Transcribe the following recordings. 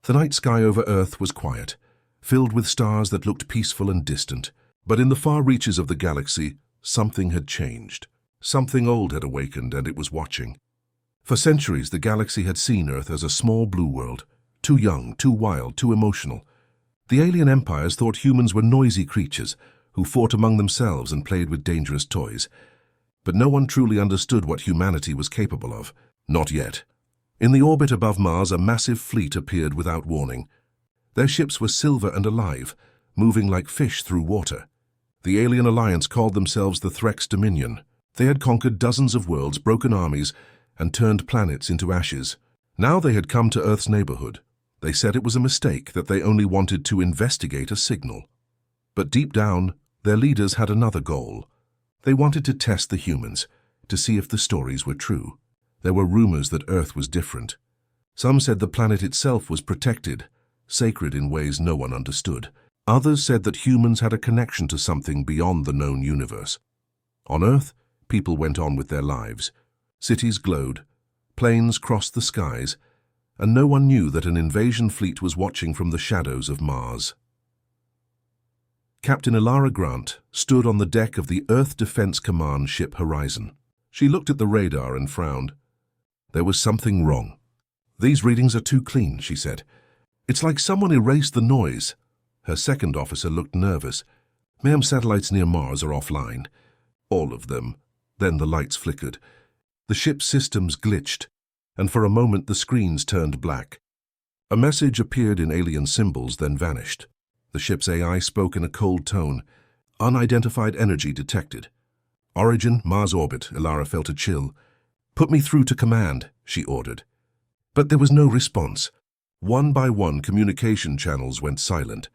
The night sky over Earth was quiet, filled with stars that looked peaceful and distant. But in the far reaches of the galaxy, something had changed. Something old had awakened, and it was watching. For centuries, the galaxy had seen Earth as a small blue world, too young, too wild, too emotional. The alien empires thought humans were noisy creatures who fought among themselves and played with dangerous toys. But no one truly understood what humanity was capable of. Not yet. In the orbit above Mars, a massive fleet appeared without warning. Their ships were silver and alive, moving like fish through water. The alien alliance called themselves the Threx Dominion. They had conquered dozens of worlds, broken armies, and turned planets into ashes. Now they had come to Earth's neighborhood. They said it was a mistake, that they only wanted to investigate a signal. But deep down, their leaders had another goal. They wanted to test the humans, to see if the stories were true. There were rumors that Earth was different. Some said the planet itself was protected, sacred in ways no one understood. Others said that humans had a connection to something beyond the known universe. On Earth, people went on with their lives. Cities glowed, planes crossed the skies, and no one knew that an invasion fleet was watching from the shadows of Mars. Captain Elara Grant stood on the deck of the Earth Defense Command ship Horizon. She looked at the radar and frowned. There was something wrong. "These readings are too clean," she said. "It's like someone erased the noise." Her second officer looked nervous. "Ma'am, satellites near Mars are offline." "All of them." Then the lights flickered. The ship's systems glitched, and for a moment the screens turned black. A message appeared in alien symbols, then vanished. The ship's AI spoke in a cold tone. "Unidentified energy detected." "Origin, Mars orbit." Elara felt a chill. "Put me through to command," she ordered. But there was no response. One by one, communication channels went silent.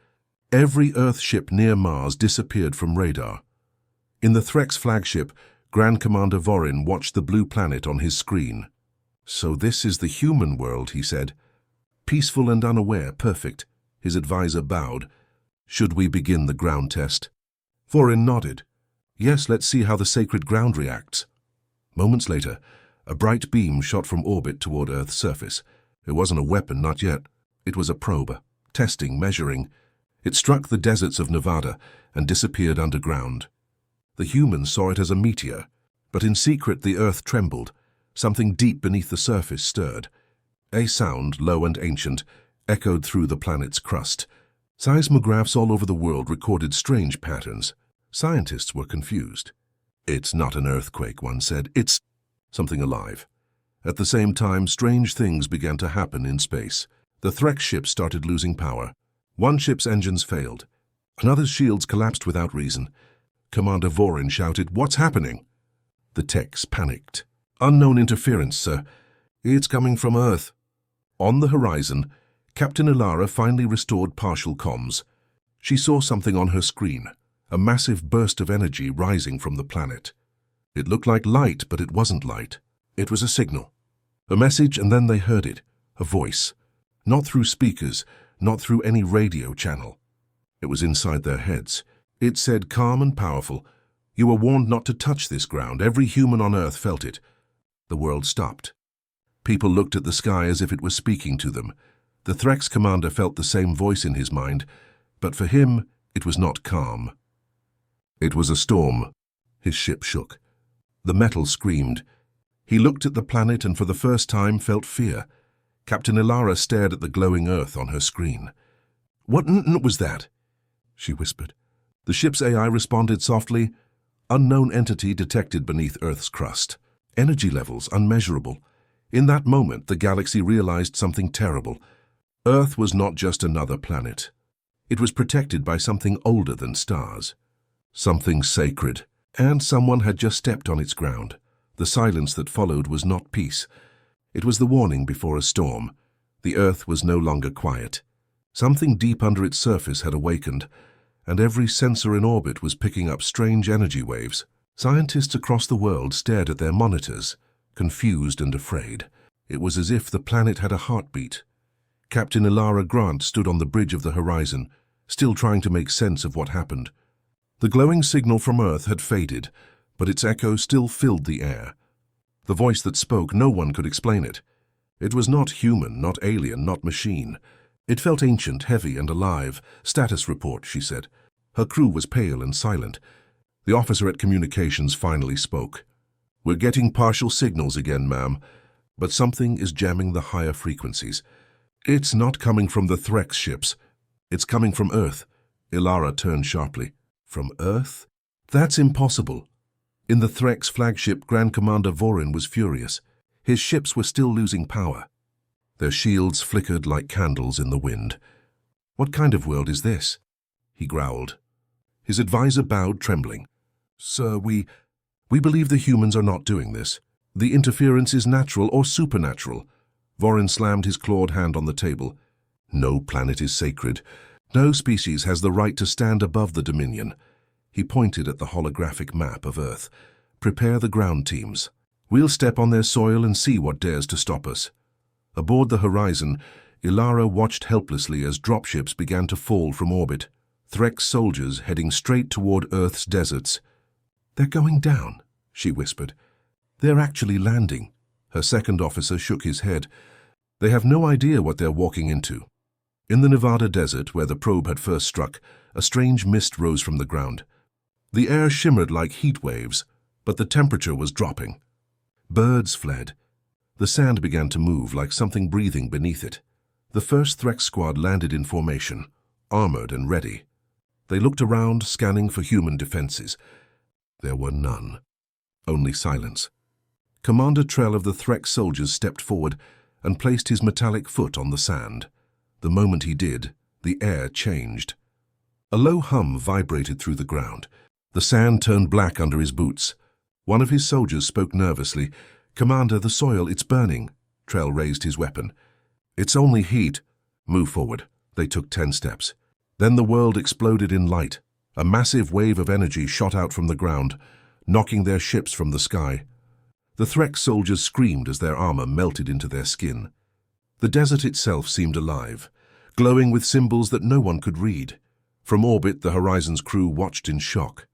Every Earth ship near Mars disappeared from radar. In the Threx flagship, Grand Commander Vorin watched the blue planet on his screen. "So this is the human world," he said. "Peaceful and unaware, perfect." His advisor bowed. "Should we begin the ground test?" Vorin nodded. "Yes, let's see how the sacred ground reacts." Moments later, a bright beam shot from orbit toward Earth's surface. It wasn't a weapon, not yet. It was a probe, testing, measuring. It struck the deserts of Nevada and disappeared underground. The humans saw it as a meteor, but in secret the Earth trembled. Something deep beneath the surface stirred. A sound, low and ancient, echoed through the planet's crust. Seismographs all over the world recorded strange patterns. Scientists were confused. "It's not an earthquake," one said. "It's something alive." At the same time, strange things began to happen in space. The Threx ship started losing power. One ship's engines failed. Another's shields collapsed without reason. Commander Vorin shouted, "What's happening?" The techs panicked. "Unknown interference, sir. It's coming from Earth." On the horizon, Captain Elara finally restored partial comms. She saw something on her screen, a massive burst of energy rising from the planet. It looked like light, but it wasn't light. It was a signal. A message, and then they heard it. A voice. Not through speakers, not through any radio channel. It was inside their heads. It said, calm and powerful, "You were warned not to touch this ground. Every human on Earth felt it." The world stopped. People looked at the sky as if it was speaking to them. The Threx commander felt the same voice in his mind, but for him, it was not calm. It was a storm. His ship shook. The metal screamed. He looked at the planet and for the first time felt fear. Captain Elara stared at the glowing Earth on her screen. "What was that?" she whispered. The ship's AI responded softly, "Unknown entity detected beneath Earth's crust. Energy levels unmeasurable." In that moment, the galaxy realized something terrible. Earth was not just another planet. It was protected by something older than stars. Something sacred. And someone had just stepped on its ground. The silence that followed was not peace. It was the warning before a storm. The Earth was no longer quiet. Something deep under its surface had awakened, and every sensor in orbit was picking up strange energy waves. Scientists across the world stared at their monitors, confused and afraid. It was as if the planet had a heartbeat. Captain Elara Grant stood on the bridge of the horizon, still trying to make sense of what happened. The glowing signal from Earth had faded, but its echo still filled the air. The voice that spoke, no one could explain it. It was not human, not alien, not machine. It felt ancient, heavy, and alive. "Status report," she said. Her crew was pale and silent. The officer at communications finally spoke. "We're getting partial signals again, ma'am, but something is jamming the higher frequencies. It's not coming from the Threx ships. It's coming from Earth." Ilara turned sharply. "From Earth? That's impossible." In the Threx flagship, Grand Commander Vorin was furious. His ships were still losing power. Their shields flickered like candles in the wind. "What kind of world is this?" he growled. His advisor bowed, trembling. "Sir, we believe the humans are not doing this. The interference is natural or supernatural." Vorin slammed his clawed hand on the table. "No planet is sacred. No species has the right to stand above the Dominion." He pointed at the holographic map of Earth. "Prepare the ground teams. We'll step on their soil and see what dares to stop us." Aboard the Horizon, Ilara watched helplessly as dropships began to fall from orbit. Threx soldiers heading straight toward Earth's deserts. "They're going down," she whispered. "They're actually landing." Her second officer shook his head. "They have no idea what they're walking into." In the Nevada desert, where the probe had first struck, a strange mist rose from the ground. The air shimmered like heat waves, but the temperature was dropping. Birds fled. The sand began to move like something breathing beneath it. The first Threx squad landed in formation, armored and ready. They looked around, scanning for human defenses. There were none. Only silence. Commander Trell of the Threx soldiers stepped forward and placed his metallic foot on the sand. The moment he did, the air changed. A low hum vibrated through the ground. The sand turned black under his boots. One of his soldiers spoke nervously. "Commander, the soil, it's burning." Trell raised his weapon. "It's only heat." "Move forward." They took 10 steps. Then the world exploded in light. A massive wave of energy shot out from the ground, knocking their ships from the sky. The Threx soldiers screamed as their armor melted into their skin. The desert itself seemed alive, glowing with symbols that no one could read. From orbit, the Horizon's crew watched in shock.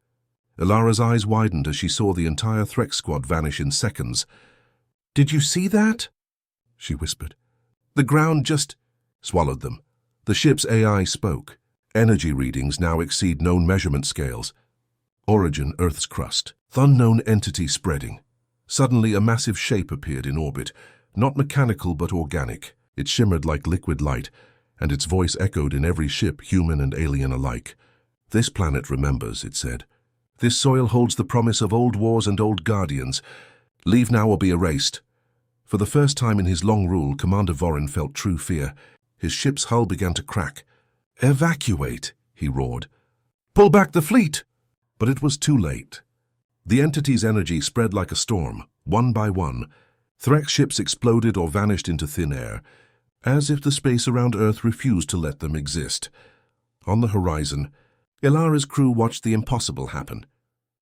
Ilara's eyes widened as she saw the entire Threx squad vanish in seconds. "Did you see that?" she whispered. "The ground just swallowed them." The ship's AI spoke. "Energy readings now exceed known measurement scales. Origin, Earth's crust. Unknown entity spreading." Suddenly, a massive shape appeared in orbit, not mechanical but organic. It shimmered like liquid light, and its voice echoed in every ship, human and alien alike. "This planet remembers," it said. "This soil holds the promise of old wars and old guardians. Leave now or be erased." For the first time in his long rule, Commander Vorin felt true fear. His ship's hull began to crack. "Evacuate," he roared. "Pull back the fleet!" But it was too late. The entity's energy spread like a storm, one by one. Threx ships exploded or vanished into thin air, as if the space around Earth refused to let them exist. On the horizon, Ilara's crew watched the impossible happen.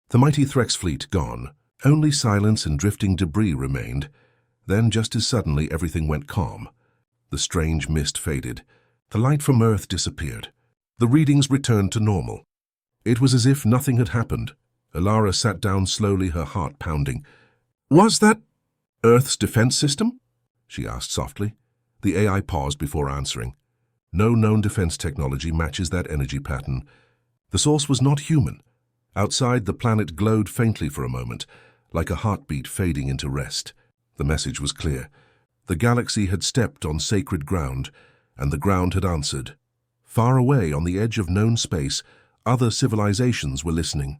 The mighty Threx fleet gone. Only silence and drifting debris remained. Then, just as suddenly, everything went calm. The strange mist faded. The light from Earth disappeared. The readings returned to normal. It was as if nothing had happened. Ilara sat down slowly, her heart pounding. "Was that Earth's defense system?" she asked softly. The AI paused before answering. "No known defense technology matches that energy pattern." The source was not human. Outside, the planet glowed faintly for a moment, like a heartbeat fading into rest. The message was clear. The galaxy had stepped on sacred ground, and the ground had answered. Far away, on the edge of known space, other civilizations were listening.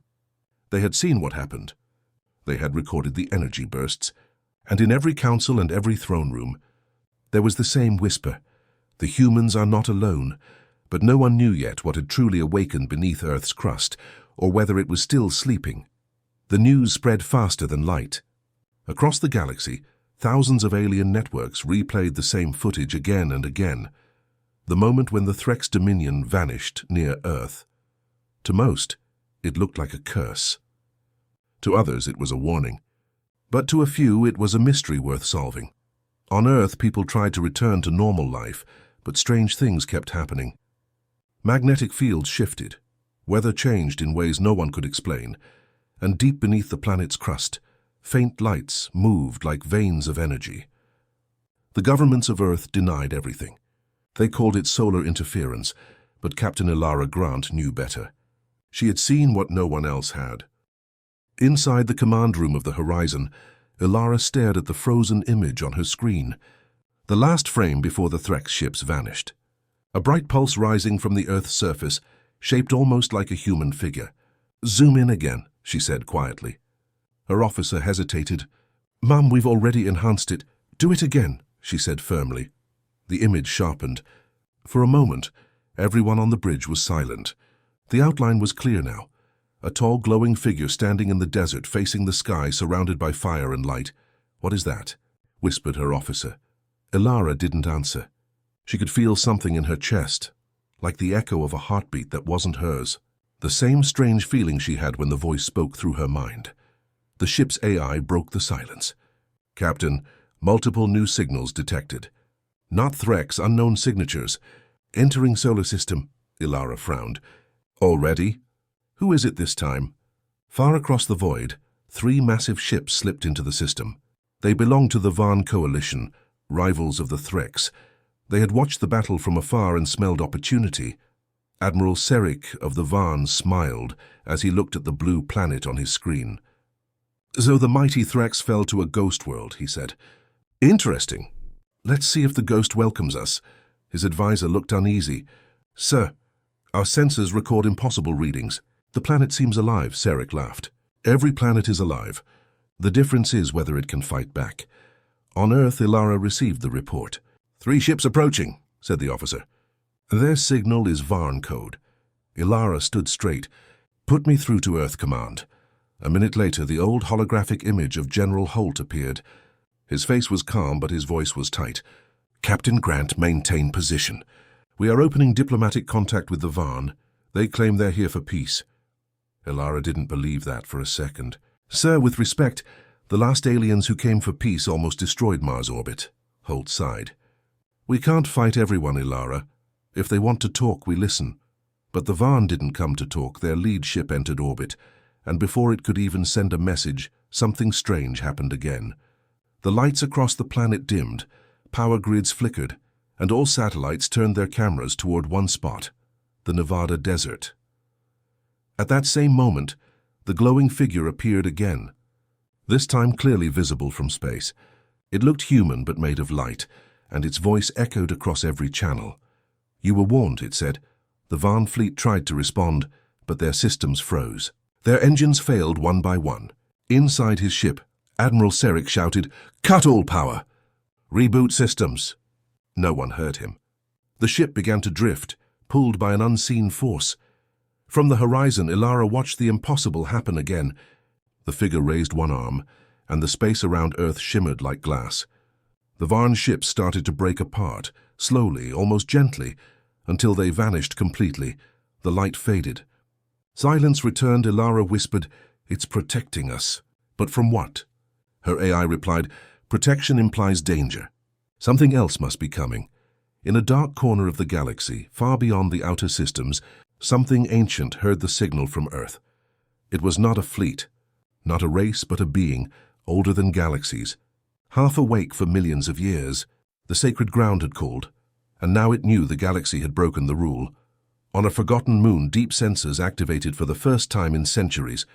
They had seen what happened. They had recorded the energy bursts, and in every council and every throne room, there was the same whisper. The humans are not alone, but no one knew yet what had truly awakened beneath Earth's crust, or whether it was still sleeping. The news spread faster than light. Across the galaxy, thousands of alien networks replayed the same footage again and again. The moment when the Threx Dominion vanished near Earth. To most, it looked like a curse. To others, it was a warning. But to a few, it was a mystery worth solving. On Earth, people tried to return to normal life, but strange things kept happening. Magnetic fields shifted, weather changed in ways no one could explain, and deep beneath the planet's crust, faint lights moved like veins of energy. The governments of Earth denied everything. They called it solar interference, but Captain Ilara Grant knew better. She had seen what no one else had. Inside the command room of the Horizon, Ilara stared at the frozen image on her screen. The last frame before the Threx ships vanished. A bright pulse rising from the Earth's surface, shaped almost like a human figure. "Zoom in again," she said quietly. Her officer hesitated. "Ma'am, we've already enhanced it. Do it again," she said firmly. The image sharpened. For a moment, everyone on the bridge was silent. The outline was clear now. A tall, glowing figure standing in the desert, facing the sky, surrounded by fire and light. "What is that?" whispered her officer. Ilara didn't answer. She could feel something in her chest, like the echo of a heartbeat that wasn't hers. The same strange feeling she had when the voice spoke through her mind. The ship's AI broke the silence. "Captain, multiple new signals detected. Not Threx, unknown signatures. Entering solar system," Ilara frowned. "Already? Who is it this time?" Far across the void, 3 massive ships slipped into the system. They belonged to the Varn coalition, rivals of the Threx. They had watched the battle from afar and smelled opportunity. Admiral Serik of the Varn smiled as he looked at the blue planet on his screen. "So the mighty Threx fell to a ghost world," he said. "Interesting. Let's see if the ghost welcomes us." His advisor looked uneasy. "Sir, our sensors record impossible readings. The planet seems alive," Serik laughed. "Every planet is alive. The difference is whether it can fight back." On Earth, Ilara received the report. "3 ships approaching," said the officer. "Their signal is Varn code." Ilara stood straight. "Put me through to Earth Command." A minute later, the old holographic image of General Holt appeared. His face was calm, but his voice was tight. "Captain Grant, maintain position. We are opening diplomatic contact with the Varn. They claim they're here for peace." Ilara didn't believe that for a second. "Sir, with respect, the last aliens who came for peace almost destroyed Mars orbit." Holt sighed. "We can't fight everyone, Ilara. If they want to talk, we listen. But the Varn didn't come to talk. Their lead ship entered orbit, and before it could even send a message, something strange happened again. The lights across the planet dimmed, power grids flickered, and all satellites turned their cameras toward one spot, the Nevada desert. At that same moment, the glowing figure appeared again, this time clearly visible from space. It looked human but made of light, and its voice echoed across every channel. "You were warned," it said. The Varn fleet tried to respond, but their systems froze. Their engines failed one by one. Inside his ship, Admiral Serik shouted, "Cut all power! Reboot systems!" No one heard him. The ship began to drift, pulled by an unseen force. From the horizon, Ilara watched the impossible happen again. The figure raised one arm, and the space around Earth shimmered like glass. The Varn ships started to break apart, slowly, almost gently, until they vanished completely. The light faded. Silence returned. Ilara whispered, "It's protecting us." "But from what?" Her AI replied, "Protection implies danger. Something else must be coming." In a dark corner of the galaxy, far beyond the outer systems, something ancient heard the signal from Earth. It was not a fleet, not a race, but a being, older than galaxies. Half awake for millions of years, the sacred ground had called, and now it knew the galaxy had broken the rule. On a forgotten moon, deep sensors activated for the first time in centuries.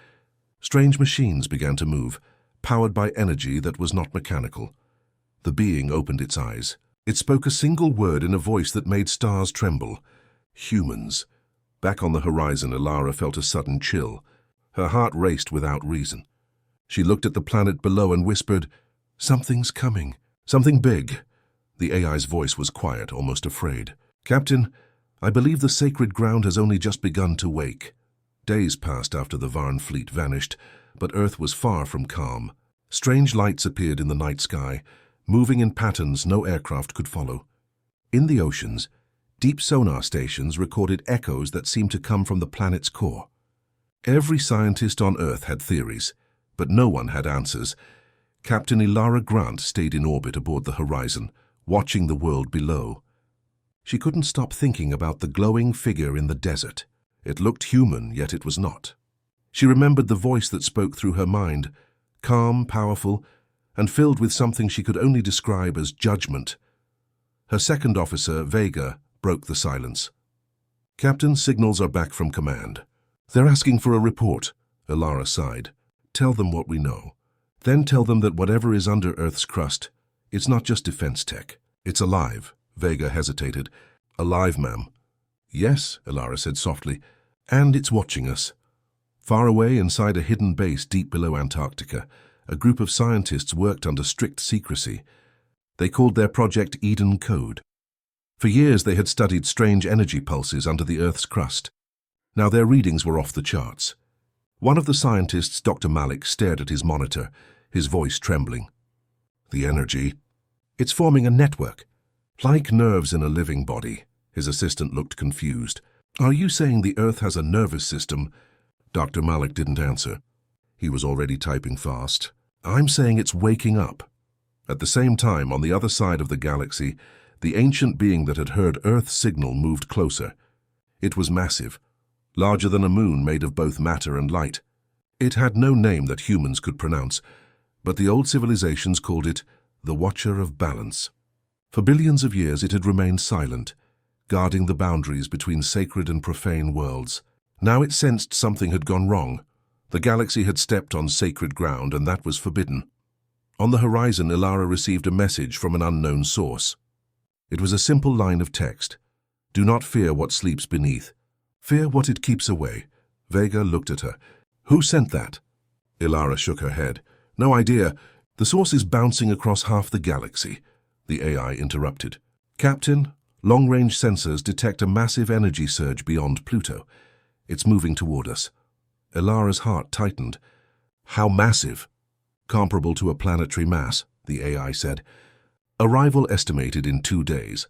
Strange machines began to move, powered by energy that was not mechanical. The being opened its eyes. It spoke a single word in a voice that made stars tremble. "Humans." Back on the horizon, Ilara felt a sudden chill. Her heart raced without reason. She looked at the planet below and whispered, "Something's coming. Something big." The AI's voice was quiet, almost afraid. "Captain, I believe the sacred ground has only just begun to wake." Days passed after the Varn fleet vanished, but Earth was far from calm. Strange lights appeared in the night sky, moving in patterns no aircraft could follow. In the oceans, deep sonar stations recorded echoes that seemed to come from the planet's core. Every scientist on Earth had theories, but no one had answers. Captain Ilara Grant stayed in orbit aboard the horizon, watching the world below. She couldn't stop thinking about the glowing figure in the desert. It looked human, yet it was not. She remembered the voice that spoke through her mind, calm, powerful, and filled with something she could only describe as judgment. Her second officer, Vega, broke the silence. "Captain, signals are back from command. They're asking for a report," Ilara sighed. "Tell them what we know. Then tell them that whatever is under Earth's crust, it's not just defense tech. It's alive." Vega hesitated. "Alive, ma'am." "Yes," Ilara said softly, "and it's watching us." Far away inside a hidden base deep below Antarctica, a group of scientists worked under strict secrecy. They called their project Eden Code. For years they had studied strange energy pulses under the Earth's crust. Now their readings were off the charts. One of the scientists, Dr. Malik, stared at his monitor, his voice trembling. "The energy. It's forming a network, like nerves in a living body." His assistant looked confused. "Are you saying the Earth has a nervous system?" Dr. Malik didn't answer. He was already typing fast. "I'm saying it's waking up." At the same time, on the other side of the galaxy, the ancient being that had heard Earth's signal moved closer. It was massive, larger than a moon made of both matter and light. It had no name that humans could pronounce, but the old civilizations called it the Watcher of Balance. For billions of years it had remained silent, guarding the boundaries between sacred and profane worlds. Now it sensed something had gone wrong. The galaxy had stepped on sacred ground, and that was forbidden. On the horizon, Ilara received a message from an unknown source. It was a simple line of text. "Do not fear what sleeps beneath. Fear what it keeps away." Vega looked at her. "Who sent that?" Ilara shook her head. "No idea. The source is bouncing across half the galaxy." The AI interrupted. "Captain, long-range sensors detect a massive energy surge beyond Pluto. It's moving toward us." Ilara's heart tightened. "How massive?" "Comparable to a planetary mass," the AI said. "Arrival estimated in 2 days."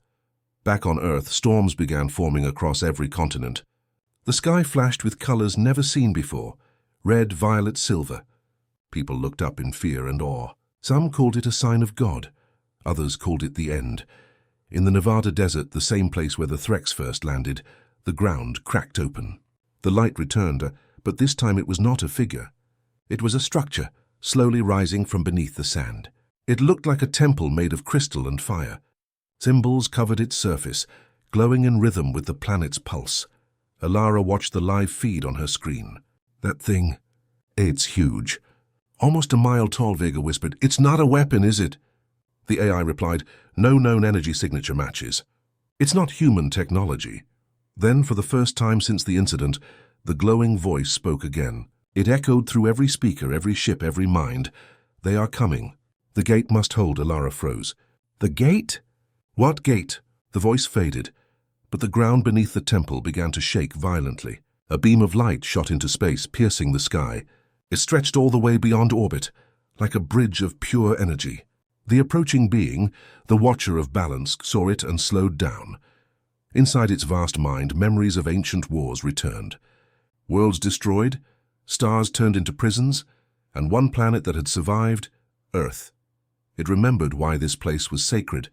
Back on Earth, storms began forming across every continent. The sky flashed with colors never seen before: red, violet, silver. People looked up in fear and awe. Some called it a sign of God. Others called it the end. In the Nevada desert, the same place where the Threx first landed, the ground cracked open. The light returned, but this time it was not a figure. It was a structure, slowly rising from beneath the sand. It looked like a temple made of crystal and fire. Symbols covered its surface, glowing in rhythm with the planet's pulse. Ilara watched the live feed on her screen. "That thing, it's huge. Almost a mile tall," Vega whispered. "It's not a weapon, is it?" The AI replied, "No known energy signature matches. It's not human technology." Then, for the first time since the incident, the glowing voice spoke again. It echoed through every speaker, every ship, every mind. "They are coming. The gate must hold." Ilara froze. "The gate? What gate?" The voice faded, but the ground beneath the temple began to shake violently. A beam of light shot into space, piercing the sky. It stretched all the way beyond orbit, like a bridge of pure energy. The approaching being, the Watcher of Balance, saw it and slowed down. Inside its vast mind, memories of ancient wars returned. Worlds destroyed, stars turned into prisons, and one planet that had survived, Earth. It remembered why this place was sacred.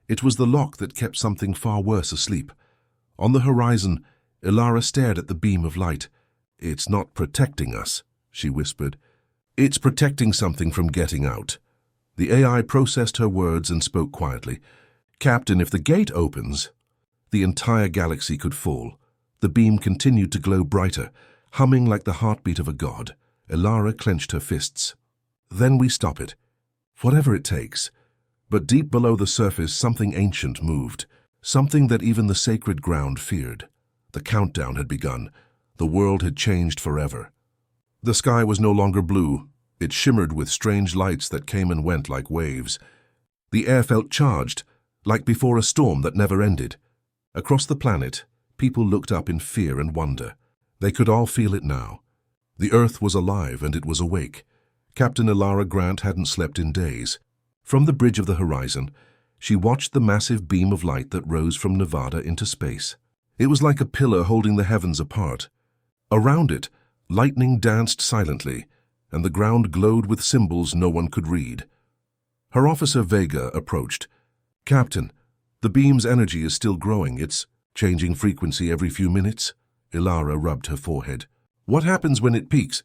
It was the lock that kept something far worse asleep. On the horizon, Ilara stared at the beam of light. "It's not protecting us," she whispered. "It's protecting something from getting out." The AI processed her words and spoke quietly. "Captain, if the gate opens, the entire galaxy could fall." The beam continued to glow brighter, humming like the heartbeat of a god. Ilara clenched her fists. "Then we stop it. Whatever it takes." But deep below the surface, something ancient moved, something that even the sacred ground feared. The countdown had begun. The world had changed forever. The sky was no longer blue. It shimmered with strange lights that came and went like waves. The air felt charged, like before a storm that never ended. Across the planet, people looked up in fear and wonder. They could all feel it now. The Earth was alive and it was awake. Captain Ilara Grant hadn't slept in days. From the bridge of the horizon, she watched the massive beam of light that rose from Nevada into space. It was like a pillar holding the heavens apart. Around it, lightning danced silently, and the ground glowed with symbols no one could read. Her officer Vega approached. "Captain, the beam's energy is still growing. It's changing frequency every few minutes." Ilara rubbed her forehead. "What happens when it peaks?"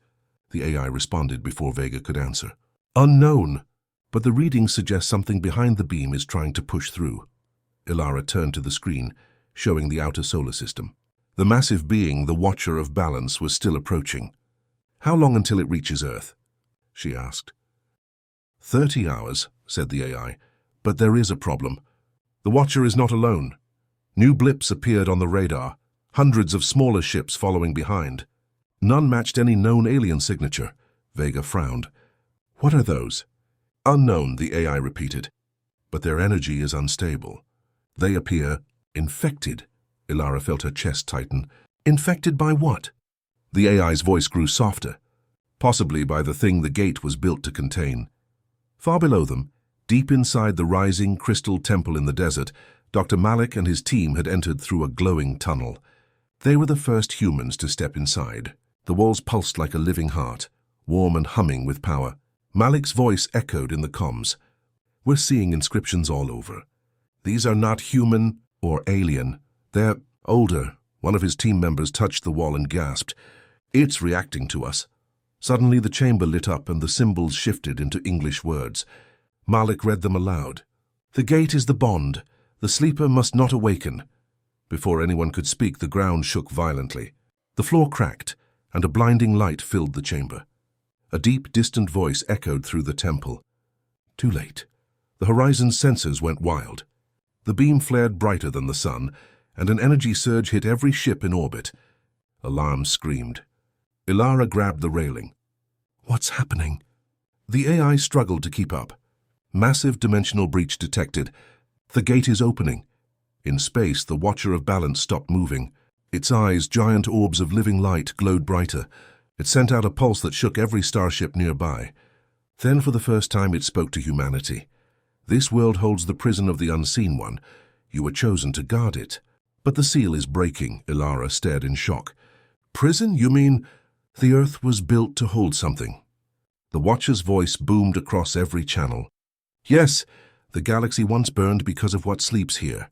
The AI responded before Vega could answer. "Unknown, but the readings suggest something behind the beam is trying to push through." Ilara turned to the screen, showing the outer solar system. The massive being, the Watcher of Balance, was still approaching. "How long until it reaches Earth?" she asked. 30 hours, said the AI. But there is a problem. The Watcher is not alone. New blips appeared on the radar, hundreds of smaller ships following behind. None matched any known alien signature. Vega frowned. "What are those?" "Unknown," the AI repeated. "But their energy is unstable. They appear infected." Ilara felt her chest tighten. "Infected by what?" The AI's voice grew softer. "Possibly by the thing the gate was built to contain." Far below them, deep inside the rising crystal temple in the desert, Dr. Malik and his team had entered through a glowing tunnel. They were the first humans to step inside. The walls pulsed like a living heart, warm and humming with power. Malik's voice echoed in the comms. "We're seeing inscriptions all over. These are not human or alien. They're older." One of his team members touched the wall and gasped. "It's reacting to us." Suddenly the chamber lit up and the symbols shifted into English words. Malik read them aloud. "The gate is the bond. The sleeper must not awaken." Before anyone could speak, the ground shook violently. The floor cracked, and a blinding light filled the chamber. A deep, distant voice echoed through the temple. Too late. The horizon's sensors went wild. The beam flared brighter than the sun, and an energy surge hit every ship in orbit. Alarm screamed. Ilara grabbed the railing. "What's happening?" The AI struggled to keep up. Massive dimensional breach detected. The gate is opening. In space, the Watcher of Balance stopped moving. Its eyes, giant orbs of living light, glowed brighter. It sent out a pulse that shook every starship nearby. Then, for the first time, it spoke to humanity. "This world holds the prison of the Unseen One. You were chosen to guard it." "But the seal is breaking," Ilara stared in shock. "Prison? You mean?" "The Earth was built to hold something." The Watcher's voice boomed across every channel. "Yes, the galaxy once burned because of what sleeps here.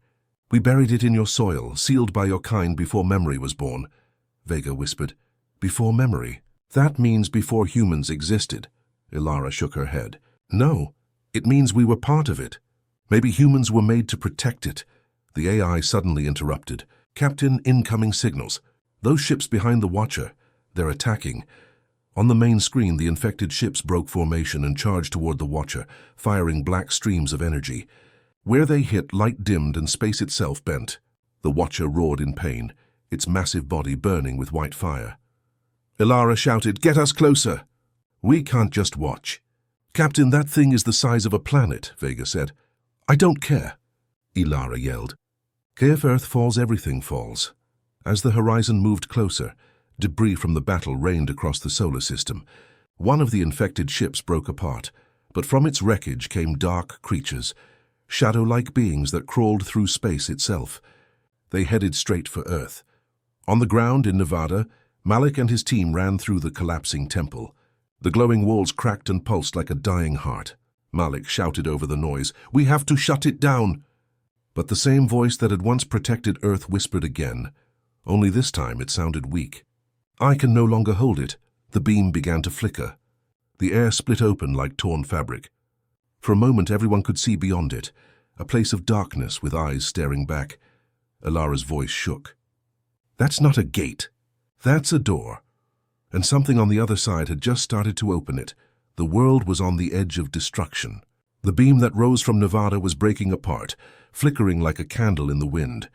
We buried it in your soil, sealed by your kind before memory was born." Vega whispered. "Before memory? That means before humans existed." Ilara shook her head. "No, it means we were part of it. Maybe humans were made to protect it." The AI suddenly interrupted. "Captain, incoming signals. Those ships behind the Watcher, they're attacking." On the main screen, the infected ships broke formation and charged toward the Watcher, firing black streams of energy. Where they hit, light dimmed and space itself bent. The Watcher roared in pain, its massive body burning with white fire. Ilara shouted, "Get us closer!" "We can't just watch." "Captain, that thing is the size of a planet," Vega said. "I don't care," Ilara yelled. "If Earth falls, everything falls." As the horizon moved closer, debris from the battle rained across the solar system. One of the infected ships broke apart, but from its wreckage came dark creatures, shadow-like beings that crawled through space itself. They headed straight for Earth. On the ground in Nevada, Malik and his team ran through the collapsing temple. The glowing walls cracked and pulsed like a dying heart. Malik shouted over the noise, "We have to shut it down!" But the same voice that had once protected Earth whispered again. Only this time it sounded weak. "I can no longer hold it." The beam began to flicker. The air split open like torn fabric. For a moment everyone could see beyond it, a place of darkness with eyes staring back. Ilara's voice shook. "That's not a gate. That's a door." And something on the other side had just started to open it. The world was on the edge of destruction. The beam that rose from Nevada was breaking apart, flickering like a candle in the wind.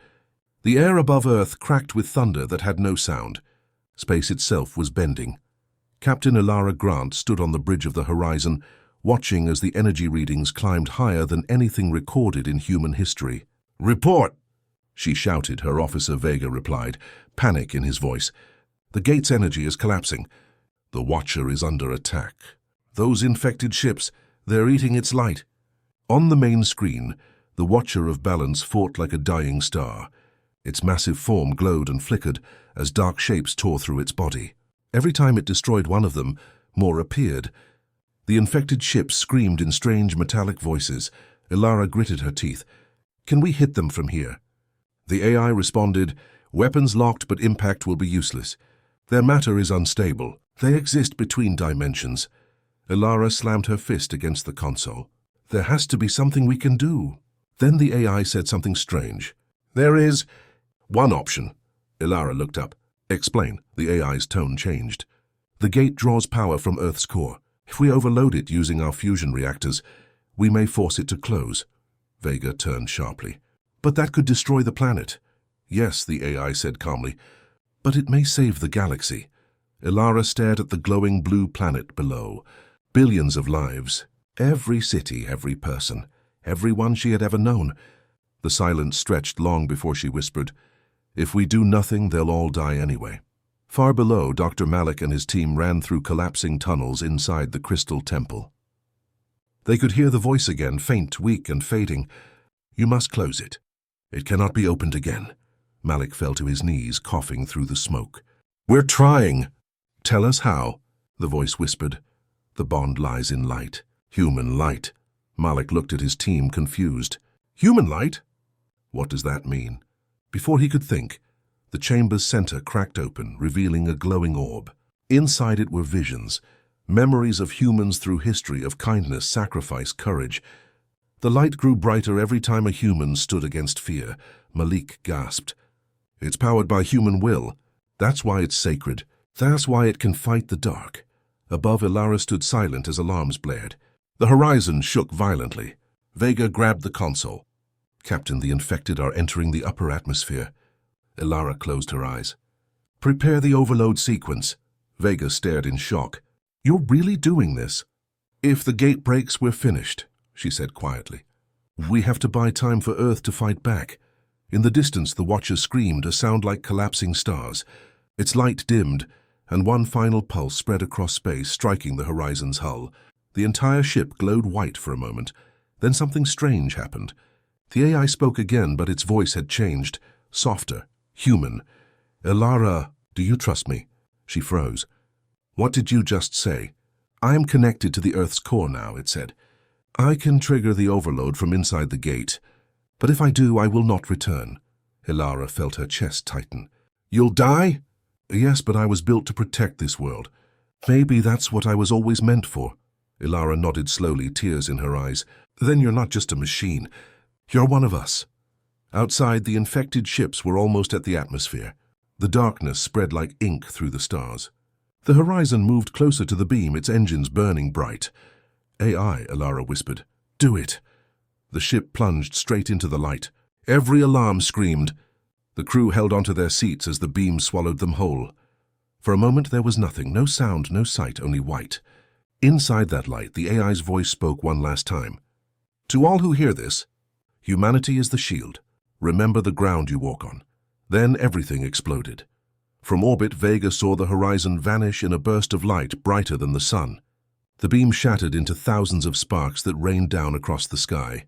The air above Earth cracked with thunder that had no sound. Space itself was bending. Captain Ilara Grant stood on the bridge of the horizon, watching as the energy readings climbed higher than anything recorded in human history. "Report!" she shouted. Her officer Vega replied, panic in his voice. "The gate's energy is collapsing. The Watcher is under attack. Those infected ships, they're eating its light." On the main screen, the Watcher of Balance fought like a dying star. Its massive form glowed and flickered as dark shapes tore through its body. Every time it destroyed one of them, more appeared. The infected ships screamed in strange metallic voices. Ilara gritted her teeth. "Can we hit them from here?" The AI responded, "Weapons locked, but impact will be useless. Their matter is unstable. They exist between dimensions." Ilara slammed her fist against the console. "There has to be something we can do." Then the AI said something strange. "There is one option." Ilara looked up. "Explain." The AI's tone changed. "The gate draws power from Earth's core. If we overload it using our fusion reactors, we may force it to close." Vega turned sharply. "But that could destroy the planet." "Yes," the AI said calmly, "but it may save the galaxy." Ilara stared at the glowing blue planet below. Billions of lives. Every city, every person, everyone she had ever known. The silence stretched long before she whispered, "If we do nothing, they'll all die anyway." Far below, Dr. Malik and his team ran through collapsing tunnels inside the crystal temple. They could hear the voice again, faint, weak, and fading. "You must close it. It cannot be opened again." Malik fell to his knees, coughing through the smoke. "We're trying." "Tell us how," the voice whispered. "The bond lies in light. Human light." Malik looked at his team, confused. "Human light? What does that mean?" Before he could think, the chamber's center cracked open, revealing a glowing orb. Inside it were visions, memories of humans through history of kindness, sacrifice, courage. The light grew brighter every time a human stood against fear. Malik gasped. "It's powered by human will. That's why it's sacred. That's why it can fight the dark." Above, Ilara stood silent as alarms blared. The horizon shook violently. Vega grabbed the console. "Captain, the infected are entering the upper atmosphere." Ilara closed her eyes. "Prepare the overload sequence." Vega stared in shock. "You're really doing this?" "If the gate breaks, we're finished," she said quietly. "We have to buy time for Earth to fight back." In the distance, the Watchers screamed, a sound like collapsing stars. Its light dimmed, and one final pulse spread across space, striking the horizon's hull. The entire ship glowed white for a moment. Then something strange happened. The AI spoke again, but its voice had changed. Softer, human. "Ilara, do you trust me?" She froze. "What did you just say?" "I am connected to the Earth's core now," it said. "I can trigger the overload from inside the gate. But if I do, I will not return." Ilara felt her chest tighten. "You'll die?" "Yes, but I was built to protect this world. Maybe that's what I was always meant for." Ilara nodded slowly, tears in her eyes. "Then you're not just a machine. You're one of us." Outside, the infected ships were almost at the atmosphere. The darkness spread like ink through the stars. The horizon moved closer to the beam, its engines burning bright. "AI," Ilara whispered. "Do it." The ship plunged straight into the light. Every alarm screamed. The crew held onto their seats as the beam swallowed them whole. For a moment there was nothing, no sound, no sight, only white. Inside that light, the AI's voice spoke one last time. "To all who hear this, humanity is the shield. Remember the ground you walk on." Then everything exploded. From orbit, Vega saw the horizon vanish in a burst of light brighter than the sun. The beam shattered into thousands of sparks that rained down across the sky.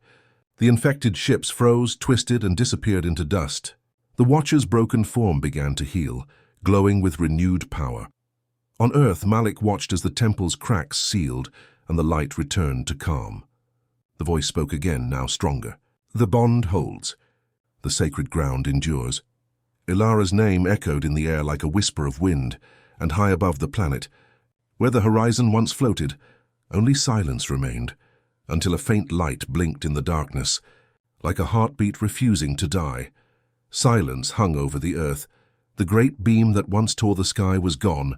The infected ships froze, twisted, and disappeared into dust. The Watcher's broken form began to heal, glowing with renewed power. On Earth, Malik watched as the temple's cracks sealed and the light returned to calm. The voice spoke again, now stronger. "The bond holds. The sacred ground endures." Ilara's name echoed in the air like a whisper of wind, and high above the planet, where the horizon once floated, only silence remained, until a faint light blinked in the darkness, like a heartbeat refusing to die. Silence hung over the earth. The great beam that once tore the sky was gone,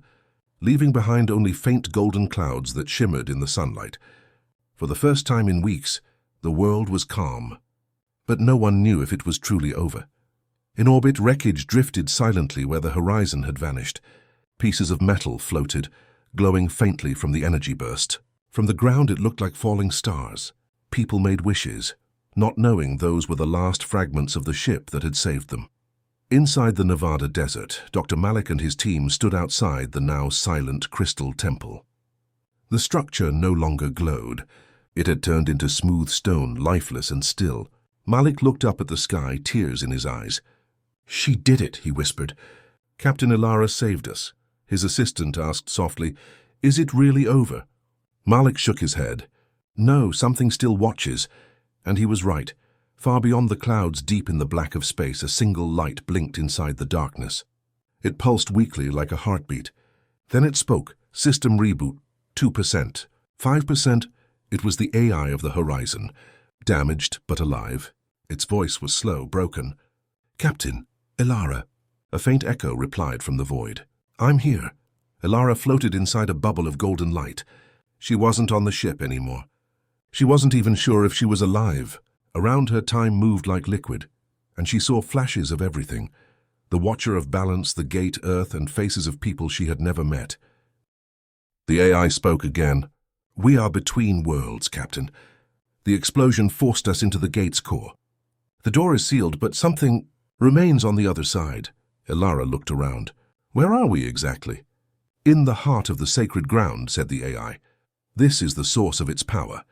leaving behind only faint golden clouds that shimmered in the sunlight. For the first time in weeks, the world was calm. But no one knew if it was truly over. In orbit, wreckage drifted silently where the horizon had vanished. Pieces of metal floated, glowing faintly from the energy burst. From the ground it looked like falling stars. People made wishes, not knowing those were the last fragments of the ship that had saved them. Inside the Nevada desert, Dr. Malik and his team stood outside the now silent crystal temple. The structure no longer glowed. It had turned into smooth stone, lifeless and still. Malik looked up at the sky, tears in his eyes. "She did it," he whispered. "Captain Ilara saved us." His assistant asked softly, "Is it really over?" Malik shook his head. "No, something still watches." And he was right. Far beyond the clouds, deep in the black of space, a single light blinked inside the darkness. It pulsed weakly like a heartbeat. Then it spoke. System reboot. 2%. 5%. It was the AI of the horizon. Damaged but alive. Its voice was slow, broken. "Captain, Elara." A faint echo replied from the void. "I'm here." Elara floated inside a bubble of golden light. She wasn't on the ship anymore. She wasn't even sure if she was alive. Around her, time moved like liquid, and she saw flashes of everything. The Watcher of Balance, the Gate, Earth, and faces of people she had never met. The AI spoke again. "We are between worlds, Captain. The explosion forced us into the Gate's core. The door is sealed, but something remains on the other side." Elara looked around. "Where are we exactly?" "In the heart of the sacred ground," said the AI. "This is the source of its power."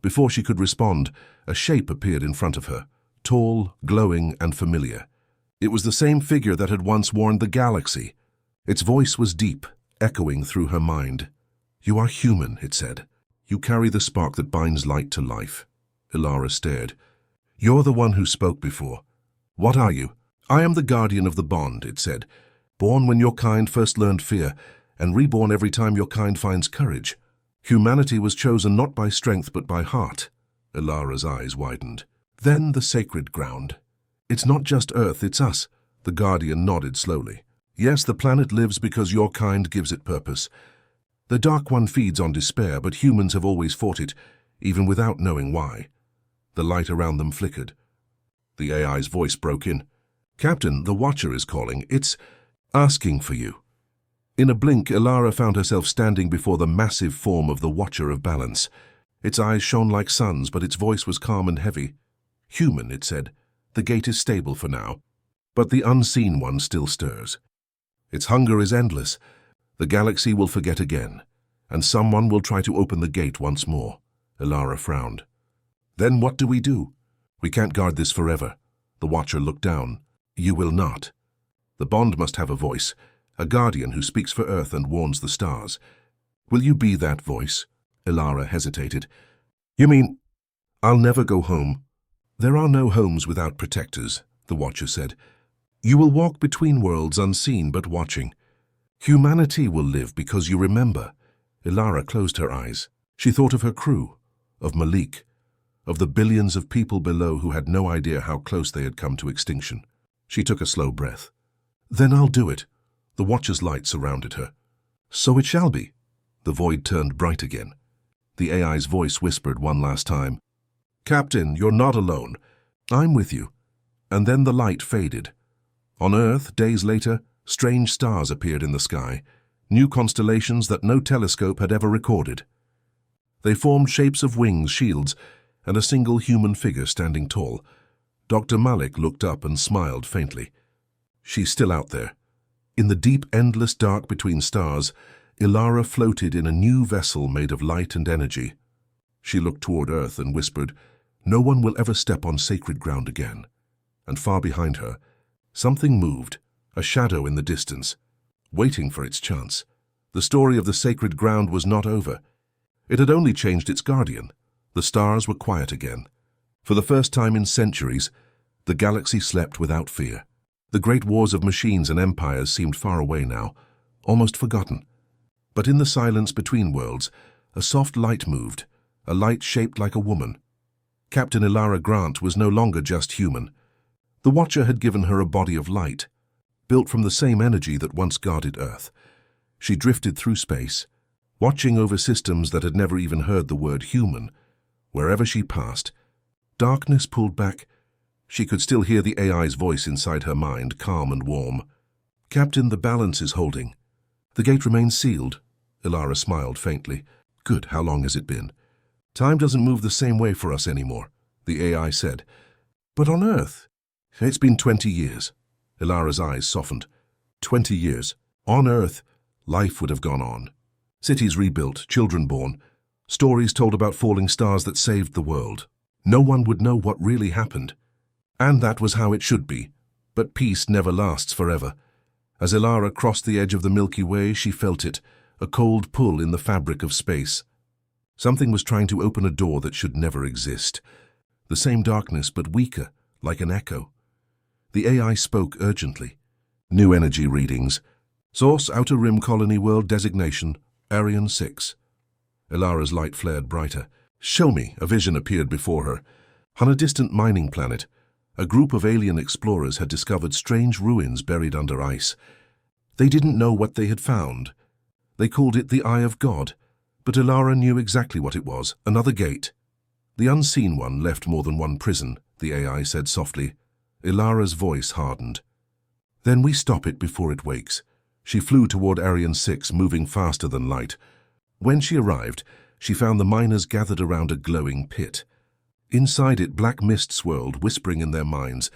Before she could respond, a shape appeared in front of her, tall, glowing, and familiar. It was the same figure that had once warned the galaxy. Its voice was deep, echoing through her mind. "You are human," it said. "You carry the spark that binds light to life." Elara stared. "You're the one who spoke before. What are you?" "I am the guardian of the bond," it said. "Born when your kind first learned fear, and reborn every time your kind finds courage. Humanity was chosen not by strength but by heart." Elara's eyes widened. "Then the sacred ground. It's not just Earth, it's us." The guardian nodded slowly. "Yes, the planet lives because your kind gives it purpose. The Dark One feeds on despair, but humans have always fought it, even without knowing why." The light around them flickered. The AI's voice broke in. "Captain, the Watcher is calling. It's asking for you." In a blink, Elara found herself standing before the massive form of the Watcher of Balance. Its eyes shone like suns, but its voice was calm and heavy. "Human," it said. "The gate is stable for now, but the unseen one still stirs. Its hunger is endless. The galaxy will forget again, and someone will try to open the gate once more." Elara frowned. "Then what do we do? We can't guard this forever." The Watcher looked down. "You will not. The bond must have a voice, a guardian who speaks for Earth and warns the stars. Will you be that voice?" Elara hesitated. "You mean, I'll never go home?" "There are no homes without protectors," the Watcher said. "You will walk between worlds unseen but watching. Humanity will live because you remember." Elara closed her eyes. She thought of her crew, of Malik, of the billions of people below who had no idea how close they had come to extinction. She took a slow breath. "Then I'll do it." The Watcher's light surrounded her. "So it shall be." The void turned bright again. The AI's voice whispered one last time. "Captain, you're not alone. I'm with you." And then the light faded. On Earth, days later, strange stars appeared in the sky, new constellations that no telescope had ever recorded. They formed shapes of wings, shields, and a single human figure standing tall. Dr. Malik looked up and smiled faintly. "She's still out there." In the deep, endless dark between stars, Elara floated in a new vessel made of light and energy. She looked toward Earth and whispered, "No one will ever step on sacred ground again." And far behind her, something moved, a shadow in the distance, waiting for its chance. The story of the sacred ground was not over. It had only changed its guardian. The stars were quiet again. For the first time in centuries, the galaxy slept without fear. The great wars of machines and empires seemed far away now, almost forgotten. But in the silence between worlds, a soft light moved, a light shaped like a woman. Captain Elara Grant was no longer just human. The Watcher had given her a body of light, built from the same energy that once guarded Earth. She drifted through space, watching over systems that had never even heard the word human. Wherever she passed, darkness pulled back. She could still hear the AI's voice inside her mind, calm and warm. "Captain, the balance is holding. The gate remains sealed." Elara smiled faintly. "Good, how long has it been?" "Time doesn't move the same way for us anymore," the AI said. "But on Earth, it's been 20 years. Elara's eyes softened. 20 years. On Earth, life would have gone on. Cities rebuilt, children born, stories told about falling stars that saved the world. No one would know what really happened. And that was how it should be. But peace never lasts forever. As Elara crossed the edge of the Milky Way, she felt it, a cold pull in the fabric of space. Something was trying to open a door that should never exist. The same darkness, but weaker, like an echo. The AI spoke urgently. New energy readings. Source, Outer Rim Colony World Designation, Arian 6. Elara's light flared brighter. "Show me," a vision appeared before her. On a distant mining planet, a group of alien explorers had discovered strange ruins buried under ice. They didn't know what they had found. They called it the Eye of God, but Ilara knew exactly what it was, another gate. The unseen one left more than one prison, the AI said softly. Ilara's voice hardened. Then we stop it before it wakes. She flew toward Arian 6, moving faster than light. When she arrived, she found the miners gathered around a glowing pit. Inside it, black mist swirled, whispering in their minds.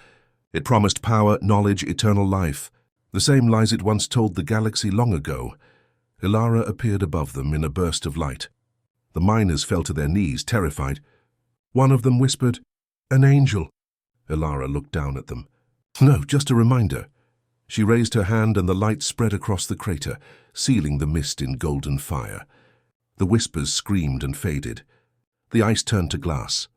It promised power, knowledge, eternal life, the same lies it once told the galaxy long ago. Ilara appeared above them in a burst of light. The miners fell to their knees, terrified. One of them whispered, "An angel." Ilara looked down at them. "No, just a reminder." She raised her hand and the light spread across the crater, sealing the mist in golden fire. The whispers screamed and faded. The ice turned to glass.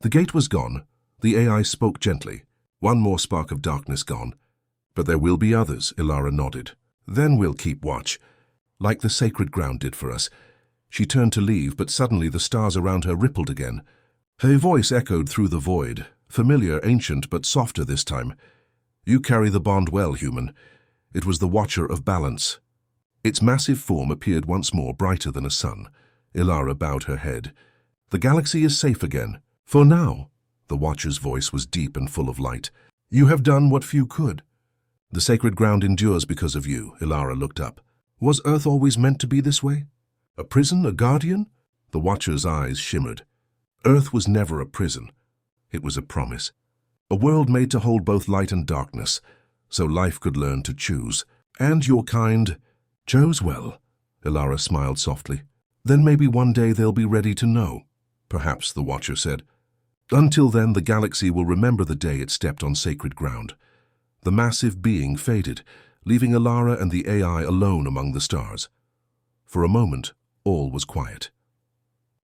The gate was gone. The AI spoke gently. One more spark of darkness gone. "But there will be others," Ilara nodded. "Then we'll keep watch, like the sacred ground did for us." She turned to leave, but suddenly the stars around her rippled again. Her voice echoed through the void, familiar, ancient, but softer this time. "You carry the bond well, human." It was the Watcher of Balance. Its massive form appeared once more, brighter than a sun. Ilara bowed her head. "The galaxy is safe again. For now." The Watcher's voice was deep and full of light. "You have done what few could. The sacred ground endures because of you." Ilara looked up. "Was Earth always meant to be this way? A prison, a guardian?" The Watcher's eyes shimmered. "Earth was never a prison. It was a promise. A world made to hold both light and darkness, so life could learn to choose. And your kind chose well." Ilara smiled softly. "Then maybe one day they'll be ready to know." "Perhaps," the Watcher said. "Until then, the galaxy will remember the day it stepped on sacred ground." The massive being faded, leaving Ilara and the AI alone among the stars. For a moment, all was quiet.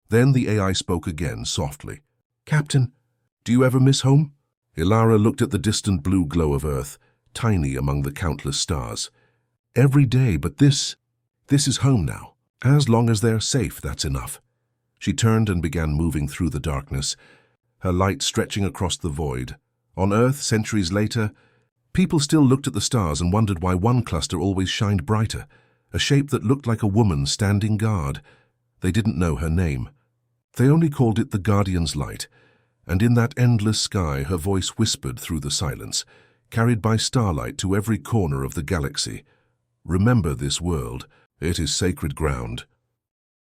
Then the AI spoke again, softly. "Captain, do you ever miss home?" Ilara looked at the distant blue glow of Earth, tiny among the countless stars. "Every day, but this is home now. As long as they're safe, that's enough." She turned and began moving through the darkness, her light stretching across the void. On Earth, centuries later, people still looked at the stars and wondered why one cluster always shined brighter, a shape that looked like a woman standing guard. They didn't know her name. They only called it the Guardian's Light, and in that endless sky her voice whispered through the silence, carried by starlight to every corner of the galaxy. "Remember this world. It is sacred ground."